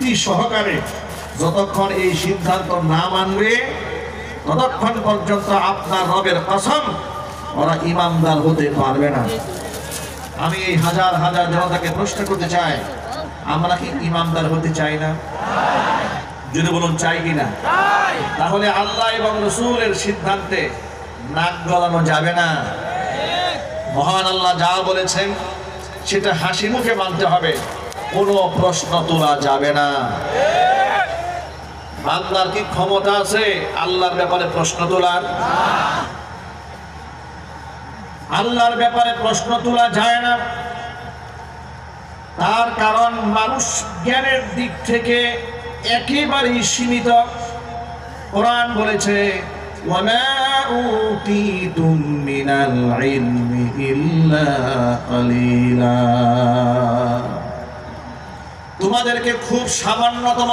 যুক্তি সহকারে যতক্ষণ এই সিদ্ধান্ত না মানবে ততক্ষণ পর্যন্ত আপনার রবের কসম ওরা ইমানদার হতে পারবে না। আমি এই হাজার হাজার জনতাকে প্রশ্ন করতে চাই, আমরা কি ইমানদার হতে চাই না? যদি বলুন চাই কিনা? তাহলে আল্লাহ এবং রাসূলের সিদ্ধান্তে নাক গলানো যাবে না। মহান আল্লাহ যা বলেছেন সেটা হাসি মুখে মানতে হবে, কোনো প্রশ্ন তোলা যাবে না। আল্লাহর কি ক্ষমতা আছে আল্লাহর ব্যাপারে প্রশ্ন তোলার? আল্লাহর ব্যাপারে প্রশ্ন তোলা যায় না। তার কারণ মানুষ জ্ঞানের দিক থেকে একেবারেই সীমিত। কোরআন বলেছে ওয়ামা উতীতুম মিনাল ইলমি ইল্লা কালিলা, তোমাদেরকে খুব সামান্যতম